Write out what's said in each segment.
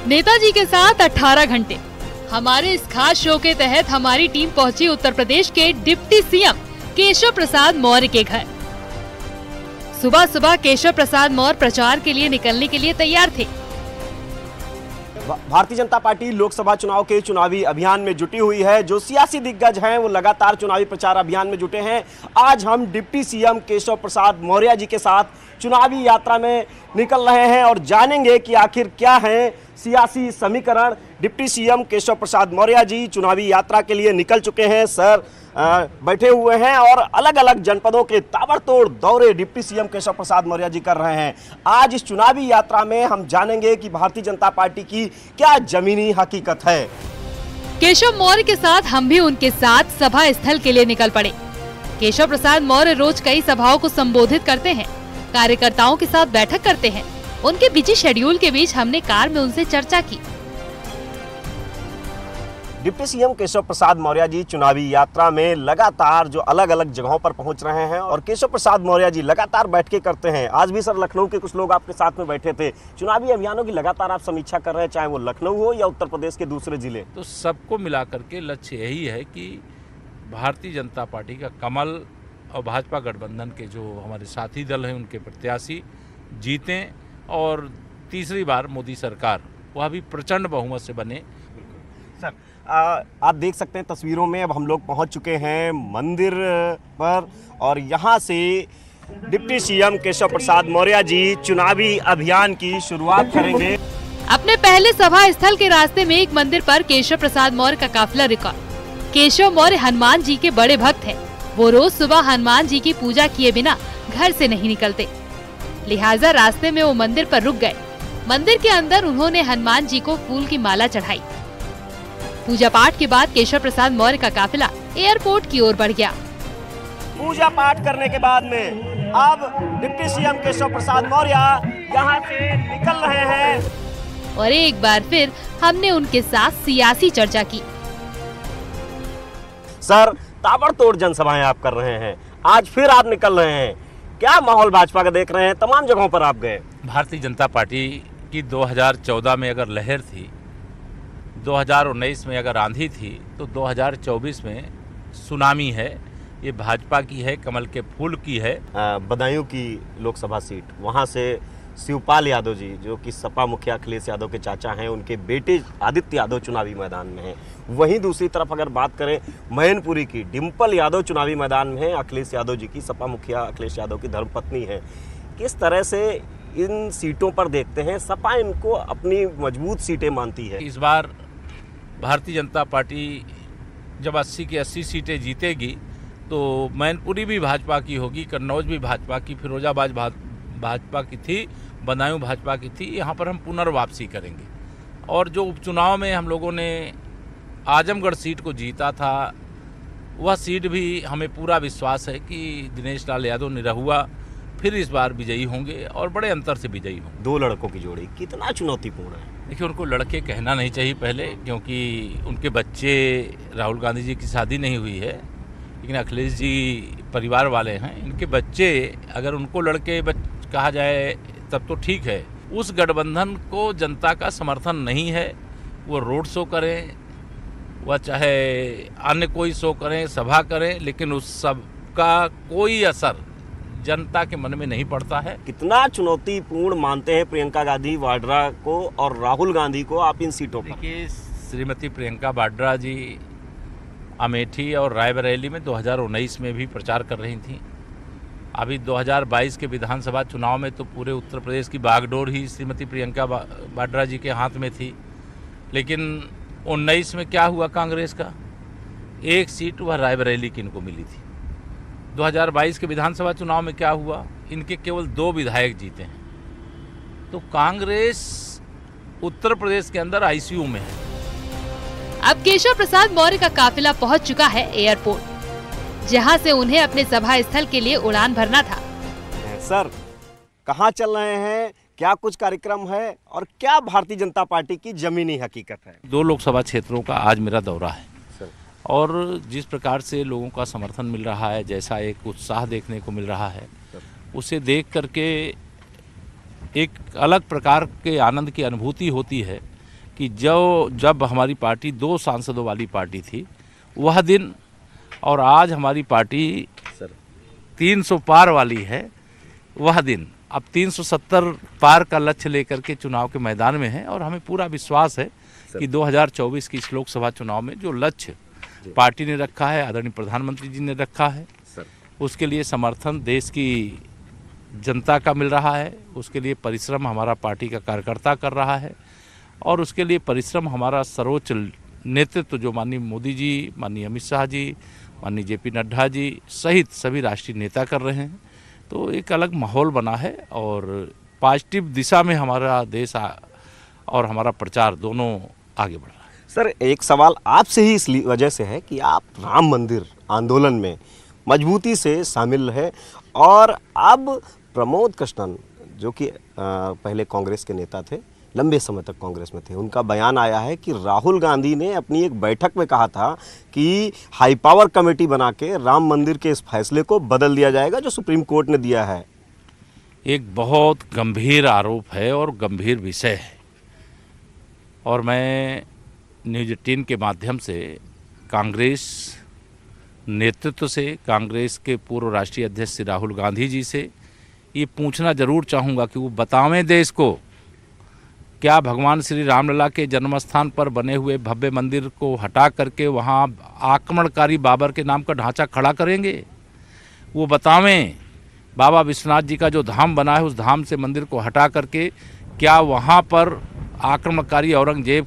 नेताजी के साथ 18 घंटे। हमारे इस खास शो के तहत हमारी टीम पहुंची उत्तर प्रदेश के डिप्टी सीएम केशव प्रसाद मौर्य के घर। सुबह सुबह केशव प्रसाद मौर्य प्रचार के लिए निकलने के लिए तैयार थे। भारतीय जनता पार्टी लोकसभा चुनाव के चुनावी अभियान में जुटी हुई है। जो सियासी दिग्गज हैं वो लगातार चुनावी प्रचार अभियान में जुटे हैं। आज हम डिप्टी सीएम केशव प्रसाद मौर्य जी के साथ चुनावी यात्रा में निकल रहे हैं और जानेंगे कि आखिर क्या है सियासी समीकरण। डिप्टी सीएम केशव प्रसाद मौर्य जी चुनावी यात्रा के लिए निकल चुके हैं। सर बैठे हुए हैं और अलग अलग जनपदों के ताबड़तोड़ दौरे डिप्टी सीएम केशव प्रसाद मौर्य जी कर रहे हैं। आज इस चुनावी यात्रा में हम जानेंगे कि भारतीय जनता पार्टी की क्या जमीनी हकीकत है। केशव मौर्य के साथ हम भी उनके साथ सभा स्थल के लिए निकल पड़े। केशव प्रसाद मौर्य रोज कई सभाओं को संबोधित करते हैं, कार्यकर्ताओं के साथ बैठक करते हैं। उनके बिजी शेड्यूल के बीच हमने कार में उनसे चर्चा की। डिप्टी सीएम केशव प्रसाद मौर्य जी चुनावी यात्रा में लगातार जो अलग अलग जगहों पर पहुंच रहे हैं और केशव प्रसाद मौर्य जी लगातार बैठकें करते हैं। आज भी सर लखनऊ के कुछ लोग आपके साथ में बैठे थे। चुनावी अभियानों की लगातार आप समीक्षा कर रहे हैं, चाहे वो लखनऊ हो या उत्तर प्रदेश के दूसरे जिले। तो सबको मिला करके लक्ष्य यही है कि भारतीय जनता पार्टी का कमल और भाजपा गठबंधन के जो हमारे साथी दल हैं उनके प्रत्याशी जीतें और तीसरी बार मोदी सरकार वह भी प्रचंड बहुमत से बने। सर आप देख सकते हैं तस्वीरों में अब हम लोग पहुंच चुके हैं मंदिर पर और यहां से डिप्टी सीएम केशव प्रसाद मौर्य जी चुनावी अभियान की शुरुआत करेंगे। अपने पहले सभा स्थल के रास्ते में एक मंदिर पर केशव प्रसाद मौर्य का काफिला रुका। केशव मौर्य हनुमान जी के बड़े भक्त हैं। वो रोज सुबह हनुमान जी की पूजा किए बिना घर से नहीं निकलते, लिहाजा रास्ते में वो मंदिर पर रुक गए। मंदिर के अंदर उन्होंने हनुमान जी को फूल की माला चढ़ाई। पूजा पाठ के बाद केशव प्रसाद मौर्य का काफिला एयरपोर्ट की ओर बढ़ गया। पूजा पाठ करने के बाद में अब डिप्टी सीएम केशव प्रसाद मौर्य यहाँ से निकल रहे हैं और एक बार फिर हमने उनके साथ सियासी चर्चा की। सर ताबड़तोड़ जनसभाएं आप कर रहे हैं, आज फिर आप निकल रहे हैं, क्या माहौल भाजपा का देख रहे हैं? तमाम जगहों पर आप गए। भारतीय जनता पार्टी की 2014 में अगर लहर थी, 2019 में अगर आंधी थी, तो 2024 में सुनामी है। ये भाजपा की है, कमल के फूल की है। बदायूं की लोकसभा सीट, वहां से शिवपाल यादव जी जो कि सपा मुखिया अखिलेश यादव के चाचा हैं, उनके बेटे आदित्य यादव चुनावी मैदान में हैं। वहीं दूसरी तरफ अगर बात करें मैनपुरी की, डिम्पल यादव चुनावी मैदान में है। अखिलेश यादव जी की सपा मुखिया अखिलेश यादव की धर्मपत्नी है। किस तरह से इन सीटों पर देखते हैं? सपा इनको अपनी मजबूत सीटें मानती है। इस बार भारतीय जनता पार्टी जब 80 की 80 सीटें जीतेगी तो मैनपुरी भी भाजपा की होगी, कन्नौज भी भाजपा की, फिरोजाबाद भाजपा की थी, बदायूं भाजपा की थी। यहाँ पर हम पुनर्वापसी करेंगे। और जो उपचुनाव में हम लोगों ने आजमगढ़ सीट को जीता था, वह सीट भी हमें पूरा विश्वास है कि दिनेश लाल यादव निरहुआ फिर इस बार विजयी होंगे और बड़े अंतर से विजयी होंगे। दो लड़कों की जोड़ी कितना चुनौतीपूर्ण है? देखिए, उनको लड़के कहना नहीं चाहिए पहले, क्योंकि उनके बच्चे, राहुल गांधी जी की शादी नहीं हुई है, लेकिन अखिलेश जी परिवार वाले हैं। इनके बच्चे अगर उनको लड़के कहा जाए तब तो ठीक है। उस गठबंधन को जनता का समर्थन नहीं है। वो रोड शो करें, वह चाहे अन्य कोई शो करें, सभा करें, लेकिन उस सब का कोई असर जनता के मन में नहीं पड़ता है। कितना चुनौतीपूर्ण मानते हैं प्रियंका गांधी वाड्रा को और राहुल गांधी को आप इन सीटों पर? देखिए, श्रीमती प्रियंका वाड्रा जी अमेठी और रायबरेली में 2019 में भी प्रचार कर रही थी। अभी 2022 के विधानसभा चुनाव में तो पूरे उत्तर प्रदेश की बागडोर ही श्रीमती प्रियंका वाड्रा जी के हाथ में थी। लेकिन 19 में क्या हुआ? कांग्रेस का एक सीट वह रायबरेली की इनको मिली थी। 2022 के विधानसभा चुनाव में क्या हुआ? इनके केवल 2 विधायक जीते हैं। तो कांग्रेस उत्तर प्रदेश के अंदर आईसीयू में है। अब केशव प्रसाद मौर्य का काफिला पहुंच चुका है एयरपोर्ट, जहां से उन्हें अपने सभा स्थल के लिए उड़ान भरना था। सर कहां चल रहे हैं, क्या कुछ कार्यक्रम है और क्या भारतीय जनता पार्टी की जमीनी हकीकत है? 2 लोकसभा क्षेत्रों का आज मेरा दौरा है और जिस प्रकार से लोगों का समर्थन मिल रहा है, जैसा एक उत्साह देखने को मिल रहा है, उसे देख करके एक अलग प्रकार के आनंद की अनुभूति होती है कि जब हमारी पार्टी 2 सांसदों वाली पार्टी थी वह दिन, और आज हमारी पार्टी 300 पार वाली है वह दिन। अब 370 पार का लक्ष्य लेकर के चुनाव के मैदान में है, और हमें पूरा विश्वास है कि 2024 की इस लोकसभा चुनाव में जो लक्ष्य पार्टी ने रखा है, आदरणीय प्रधानमंत्री जी ने रखा है, उसके लिए समर्थन देश की जनता का मिल रहा है, उसके लिए परिश्रम हमारा पार्टी का कार्यकर्ता कर रहा है, और उसके लिए परिश्रम हमारा सर्वोच्च नेतृत्व जो माननीय मोदी जी, माननीय अमित शाह जी, माननीय जेपी नड्डा जी सहित सभी राष्ट्रीय नेता कर रहे हैं। तो एक अलग माहौल बना है, और पॉजिटिव दिशा में हमारा देश और हमारा प्रचार दोनों आगे बढ़ रहा है। सर, एक सवाल आपसे ही इस वजह से है कि आप राम मंदिर आंदोलन में मजबूती से शामिल है, और अब प्रमोद कृष्णन जो कि पहले कांग्रेस के नेता थे, लंबे समय तक कांग्रेस में थे, उनका बयान आया है कि राहुल गांधी ने अपनी एक बैठक में कहा था कि हाई पावर कमेटी बना के राम मंदिर के इस फैसले को बदल दिया जाएगा जो सुप्रीम कोर्ट ने दिया है। एक बहुत गंभीर आरोप है और गंभीर विषय है, और मैं न्यूज़ 18 के माध्यम से कांग्रेस नेतृत्व से, कांग्रेस के पूर्व राष्ट्रीय अध्यक्ष श्री राहुल गांधी जी से ये पूछना जरूर चाहूँगा कि वो बतावें देश को, क्या भगवान श्री रामलला के जन्मस्थान पर बने हुए भव्य मंदिर को हटा करके वहाँ आक्रमणकारी बाबर के नाम का ढांचा खड़ा करेंगे? वो बतावें बाबा विश्वनाथ जी का जो धाम बना है उस धाम से मंदिर को हटा करके क्या वहाँ पर आक्रमणकारी औरंगजेब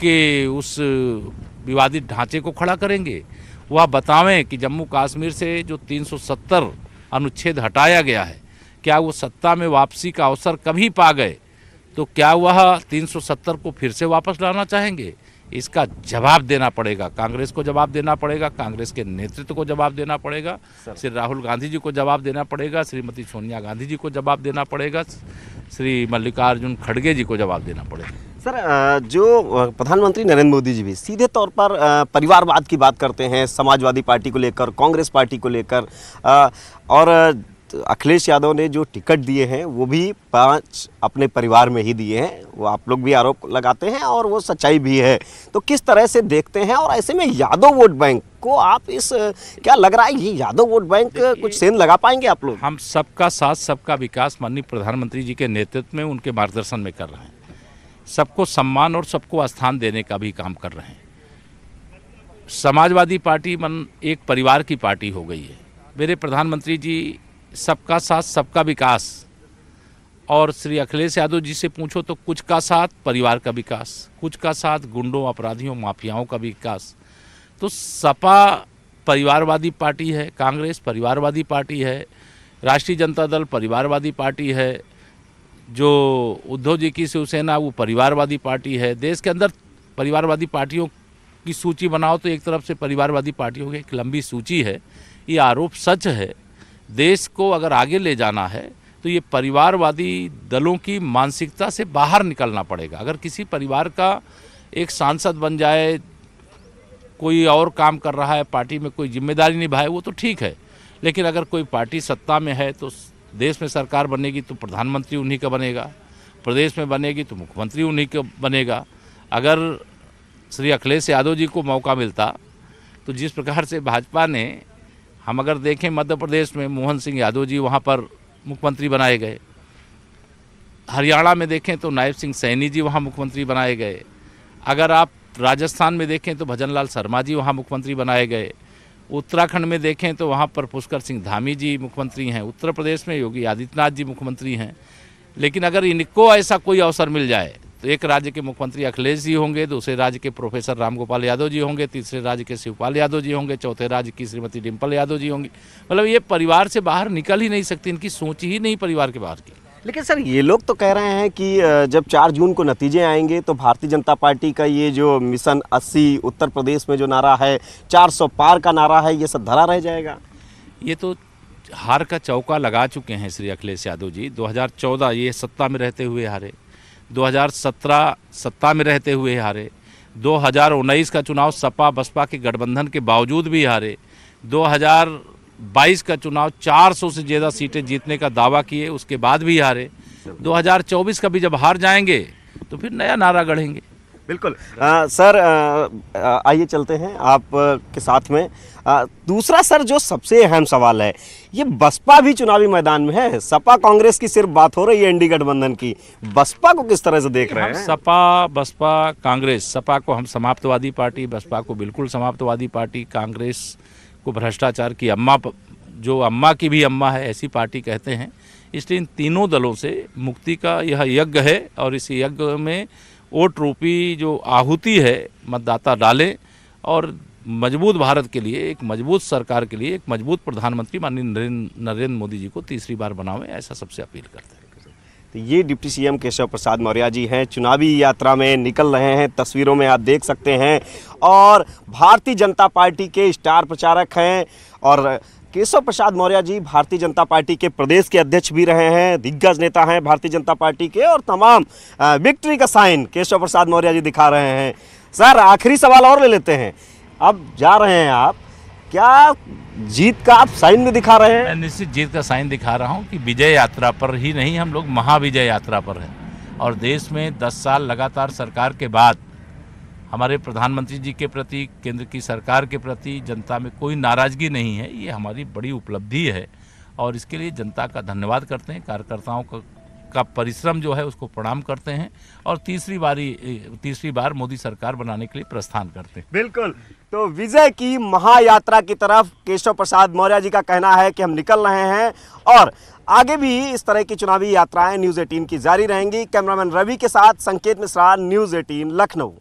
के उस विवादित ढांचे को खड़ा करेंगे? वह बतावें कि जम्मू कश्मीर से जो 370 अनुच्छेद हटाया गया है, क्या वो सत्ता में वापसी का अवसर कभी पा गए तो क्या वह 370 को फिर से वापस लाना चाहेंगे? इसका जवाब देना पड़ेगा, कांग्रेस को जवाब देना पड़ेगा, कांग्रेस के नेतृत्व को जवाब देना पड़ेगा, श्री राहुल गांधी जी को जवाब देना पड़ेगा, श्रीमती सोनिया गांधी जी को जवाब देना पड़ेगा, श्री मल्लिकार्जुन खड़गे जी को जवाब देना पड़ेगा। सर, जो प्रधानमंत्री नरेंद्र मोदी जी भी सीधे तौर पर परिवारवाद की बात करते हैं, समाजवादी पार्टी को लेकर, कांग्रेस पार्टी को लेकर, और अखिलेश यादव ने जो टिकट दिए हैं वो भी 5 अपने परिवार में ही दिए हैं, वो आप लोग भी आरोप लगाते हैं और वो सच्चाई भी है। तो किस तरह से देखते हैं, और ऐसे में यादव वोट बैंक को आप इस क्या लग रहा है ये यादव वोट बैंक कुछ सेंध लगा पाएंगे आप लोग? हम सबका साथ सबका विकास माननीय प्रधानमंत्री जी के नेतृत्व में, उनके मार्गदर्शन में कर रहे हैं, सबको सम्मान और सबको स्थान देने का भी काम कर रहे हैं। समाजवादी पार्टी एक परिवार की पार्टी हो गई है। मेरे प्रधानमंत्री जी सबका साथ सबका विकास, और श्री अखिलेश यादव जी से पूछो तो कुछ का साथ परिवार का विकास, कुछ का साथ गुंडों, अपराधियों, माफियाओं का विकास। तो सपा परिवारवादी पार्टी है, कांग्रेस परिवारवादी पार्टी है, राष्ट्रीय जनता दल परिवारवादी पार्टी है, जो उद्धव जी की शिवसेना वो परिवारवादी पार्टी है। देश के अंदर परिवारवादी पार्टियों की सूची बनाओ तो एक तरफ से परिवारवादी पार्टियों की एक लंबी सूची है। ये आरोप सच है। देश को अगर आगे ले जाना है तो ये परिवारवादी दलों की मानसिकता से बाहर निकलना पड़ेगा। अगर किसी परिवार का एक सांसद बन जाए, कोई और काम कर रहा है, पार्टी में कोई जिम्मेदारी निभाए, वो तो ठीक है, लेकिन अगर कोई पार्टी सत्ता में है तो देश में सरकार बनेगी तो प्रधानमंत्री उन्हीं का बनेगा, प्रदेश में बनेगी तो मुख्यमंत्री उन्हीं का बनेगा। अगर श्री अखिलेश यादव जी को मौका मिलता तो जिस प्रकार से भाजपा ने, हम अगर देखें मध्य प्रदेश में मोहन सिंह यादव जी वहाँ पर मुख्यमंत्री बनाए गए, हरियाणा में देखें तो नायब सिंह सैनी जी वहाँ मुख्यमंत्री बनाए गए, अगर आप राजस्थान में देखें तो भजन लाल शर्मा जी वहाँ मुख्यमंत्री बनाए गए, उत्तराखंड में देखें तो वहाँ पर पुष्कर सिंह धामी जी मुख्यमंत्री हैं, उत्तर प्रदेश में योगी आदित्यनाथ जी मुख्यमंत्री हैं। लेकिन अगर इनको ऐसा कोई अवसर मिल जाए तो एक राज्य के मुख्यमंत्री अखिलेश जी होंगे, दूसरे राज्य के प्रोफेसर रामगोपाल यादव जी होंगे, तीसरे राज्य के शिवपाल यादव जी होंगे, चौथे राज्य की श्रीमती डिम्पल यादव जी होंगी। मतलब ये परिवार से बाहर निकल ही नहीं सकती, इनकी सोच ही नहीं परिवार के बाहर की। लेकिन सर, ये लोग तो कह रहे हैं कि जब 4 जून को नतीजे आएंगे तो भारतीय जनता पार्टी का ये जो मिशन 80 उत्तर प्रदेश में जो नारा है, 400 पार का नारा है, ये सब धरा रह जाएगा। ये तो हार का चौका लगा चुके हैं श्री अखिलेश यादव जी। 2014 ये सत्ता में रहते हुए हारे, 2017 सत्ता में रहते हुए हारे, 2019 का चुनाव सपा बसपा के गठबंधन के बावजूद भी हारे, 2022 का चुनाव 400 से ज़्यादा सीटें जीतने का दावा किए, उसके बाद भी हारे। 2024 का भी जब हार जाएंगे तो फिर नया नारा गढ़ेंगे। बिल्कुल। सर आइए चलते हैं आप के साथ में। दूसरा सर जो सबसे अहम सवाल है, ये बसपा भी चुनावी मैदान में है। सपा कांग्रेस की सिर्फ बात हो रही है एनडी गठबंधन की, बसपा को किस तरह से देख रहे हैं? सपा बसपा कांग्रेस, सपा को हम समाप्तवादी पार्टी, बसपा को बिल्कुल समाप्तवादी पार्टी, कांग्रेस को भ्रष्टाचार की अम्मा, जो अम्मा की भी अम्मा है, ऐसी पार्टी कहते हैं। इसलिए इन तीनों दलों से मुक्ति का यह यज्ञ है और इस यज्ञ में वोट रूपी जो आहुति है मतदाता डालें और मजबूत भारत के लिए, एक मजबूत सरकार के लिए, एक मजबूत प्रधानमंत्री माननीय नरेंद्र मोदी जी को तीसरी बार बनावें, ऐसा सबसे अपील करते हैं। तो ये डिप्टी सीएम केशव प्रसाद मौर्य जी हैं, चुनावी यात्रा में निकल रहे हैं, तस्वीरों में आप देख सकते हैं। और भारतीय जनता पार्टी के स्टार प्रचारक हैं और केशव प्रसाद मौर्य जी भारतीय जनता पार्टी के प्रदेश के अध्यक्ष भी रहे हैं, दिग्गज नेता हैं भारतीय जनता पार्टी के, और तमाम विक्ट्री का साइन केशव प्रसाद मौर्य जी दिखा रहे हैं। सर आखिरी सवाल और ले लेते हैं, अब जा रहे हैं आप, क्या जीत का आप साइन भी दिखा रहे हैं? मैं निश्चित जीत का साइन दिखा रहा हूं कि विजय यात्रा पर ही नहीं, हम लोग महाविजय यात्रा पर हैं और देश में 10 साल लगातार सरकार के बाद हमारे प्रधानमंत्री जी के प्रति, केंद्र की सरकार के प्रति जनता में कोई नाराजगी नहीं है। ये हमारी बड़ी उपलब्धि है और इसके लिए जनता का धन्यवाद करते हैं, कार्यकर्ताओं का परिश्रम जो है उसको प्रणाम करते हैं और तीसरी बार मोदी सरकार बनाने के लिए प्रस्थान करते हैं। बिल्कुल। तो विजय की महायात्रा की तरफ केशव प्रसाद मौर्य जी का कहना है कि हम निकल रहे हैं और आगे भी इस तरह की चुनावी यात्राएं न्यूज़ 18 की जारी रहेंगी। कैमरामैन रवि के साथ संकेत मिश्रा, न्यूज़ 18 लखनऊ।